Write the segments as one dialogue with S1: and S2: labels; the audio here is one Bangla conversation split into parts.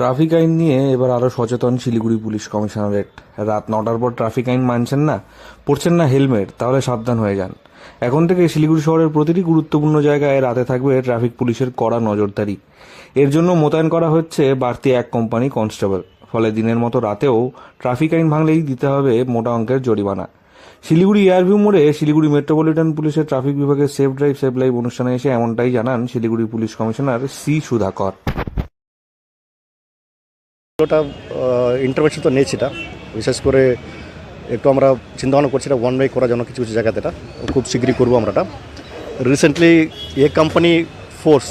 S1: ট্রাফিক আইন নিয়ে এবার আরও সচেতন শিলিগুড়ি পুলিশ কমিশনারেট। রাত 9টার পর ট্রাফিক আইন মানছেন না, পরছেন না হেলমেট, তাহলে সাবধান হয়ে যান। এখন থেকে শিলিগুড়ি শহরের প্রতিটি গুরুত্বপূর্ণ জায়গায় রাতে থাকবে ট্রাফিক পুলিশের কড়া নজরদারি। এর জন্য মোতায়েন করা হচ্ছে বাড়তি এক কোম্পানি কনস্টেবল। ফলে দিনের মতো রাতেও ট্রাফিক আইন ভাঙলেই দিতে হবে মোটা অঙ্কের জরিমানা। শিলিগুড়ি এয়ারভিউ মোড়ে শিলিগুড়ি মেট্রোপলিটন পুলিশের ট্রাফিক বিভাগের সেফ ড্রাইভ সেভ লাইভ অনুষ্ঠানে এসে এমনটাই জানান Siliguri police commissioner C Sudhakar.
S2: ওটা ইন্টারভেনশন তো নিয়েছি, এটা বিশেষ করে একটু আমরা চিন্তাভাবনা করছি এটা ওয়ান ওয়ে করার জন্য কিছু কিছু জায়গাতে, এটা খুব শীঘ্রই করবো আমরা। এটা রিসেন্টলি এ কোম্পানি ফোর্স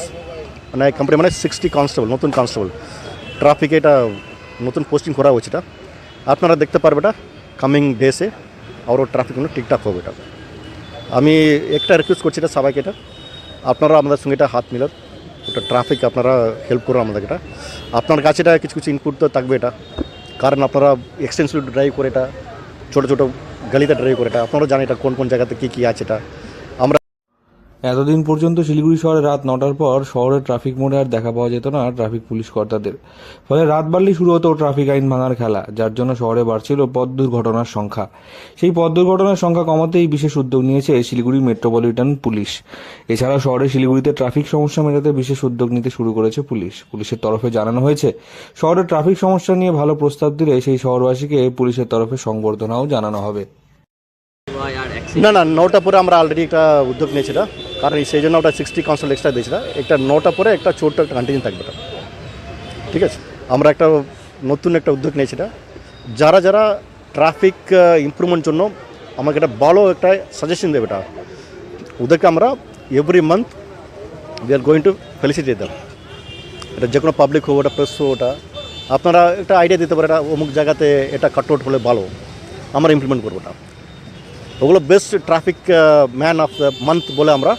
S2: মানে কোম্পানি মানে 60 কনস্টেবল, নতুন কনস্টেবল ট্রাফিকে এটা নতুন পোস্টিং করা হয়েছে। এটা আপনারা দেখতে পারবে এটা কামিং ডেসে, আরও ট্রাফিকগুলো ঠিকঠাক হবে। এটা আমি একটা রিকোয়েস্ট করছি এটা সবাইকে, এটা আপনারা আমাদের সঙ্গে এটা হাত মিলান, ওটা ট্রাফিক আপনারা হেল্প করুন আমাদের। এটা আপনার কাছে এটা কিছু কিছু ইনপুট তো থাকবে, এটা কারণ আপনারা এক্সটেন্সিভ ড্রাইভ করে, এটা ছোটো ছোটো গালিতে ড্রাইভ করে, এটা আপনারা জানেন এটা কোন কোন জায়গাতে কী আছে। এটা আমরা
S1: এতদিন পর্যন্ত শিলিগুড়ি শহরে রাত 9টার পর শহরের ট্রাফিক মোড়ে আর দেখা পাওয়া যেত না ট্রাফিক পুলিশ কর্তাদের। ফলে রাত বাড়লেই শুরু হতো ট্রাফিক আইন ভাঙার খেলা, যার জন্য শহরে বাড়ছিল পথ দুর্ঘটনার সংখ্যা। সেই পথ দুর্ঘটনার সংখ্যা কমাতেই বিশেষ উদ্যোগ নিয়েছে শিলিগুড়ি মেট্রোপলিটন পুলিশ। এছাড়া শহরে শিলিগুড়িতে ট্রাফিক সমস্যা মেটাতে বিশেষ উদ্যোগ নিতে শুরু করেছে পুলিশ। পুলিশের তরফে জানানো হয়েছে, শহরের ট্রাফিক সমস্যা নিয়ে ভালো প্রস্তাব দিলে সেই শহরবাসীকে পুলিশের তরফে সংবর্ধনাও জানানো হবে।
S2: না 9টা পরে আমরা অলরেডি একটা উদ্যোগ নিয়েছি, এটা কারণ সেই জন্য ওটা 60 কনস্টেবল এক্সট্রা দিয়েছি। একটা 9টা পরে একটা ছোট্ট একটা কন্টিনিউ থাকবে। এটা ঠিক আছে, আমরা একটা নতুন একটা উদ্যোগ নিয়েছি। এটা যারা যারা ট্রাফিক ইমপ্রুভমেন্ট জন্য আমাকে একটা ভালো একটা সাজেশন দেবে, এটা ওদেরকে আমরা every month we are going to felicitate them. এটা যে কোনো পাবলিক হোক, ওটা প্রেস হোক, ওটা আপনারা একটা আইডিয়া দিতে পারে, এটা অমুক জায়গাতে এটা কাট আউট হলে ভালো, আমরা ইমপ্লিমেন্ট করবো। ওটা ওগুলো best traffic man of the month বলে, আমরা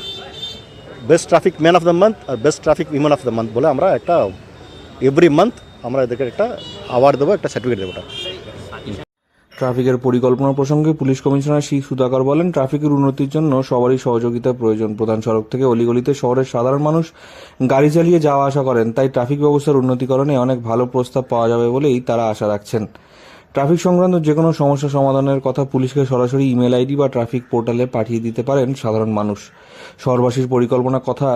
S2: best traffic man of the month আর best traffic women of the month বলে আমরা একটা এভরি মান্থ আমরা এদেরকে একটা অ্যাওয়ার্ড দেবো, একটা সার্টিফিকেট দেবো। ওটা
S1: ট্রাফিকের পরিকল্পনা প্রসঙ্গে পুলিশ কমিশনার সি সুধাকর বলেন, ট্রাফিকের উন্নতির জন্য সবারই সহযোগিতা প্রয়োজন। প্রধান সড়ক থেকে অলিগলিতে শহরের সাধারণ মানুষ গাড়ি চালিয়ে যাওয়া আসা করেন, তাই ট্রাফিক ব্যবস্থার উন্নতিকরণে অনেক ভালো প্রস্তাব পাওয়া যাবে বলেই তারা আশা রাখছেন। ট্রাফিক সংক্রান্ত যে কোনো সমস্যা সমাধানের কথা পুলিশকে সরাসরি ইমেল আইডি বা ট্রাফিক পোর্টালে পাঠিয়ে দিতে পারেন সাধারণ মানুষ। শহরবাসীর পরিকল্পনার কথা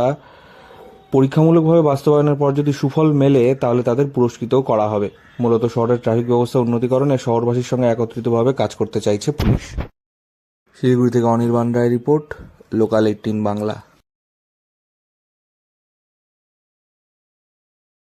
S1: পরীক্ষামূলকভাবে বাস্তবায়নের পর যদি সুফল মেলে, তাহলে তাদের পুরস্কৃতও করা হবে। মূলত শহরের ট্রাফিক ব্যবস্থা উন্নতিকরণে শহরবাসীর সঙ্গে একত্রিতভাবে কাজ করতে চাইছে পুলিশ। শিলিগুড়ি থেকে অনির্বাণ রায় রিপোর্ট, লোকাল 18 বাংলা।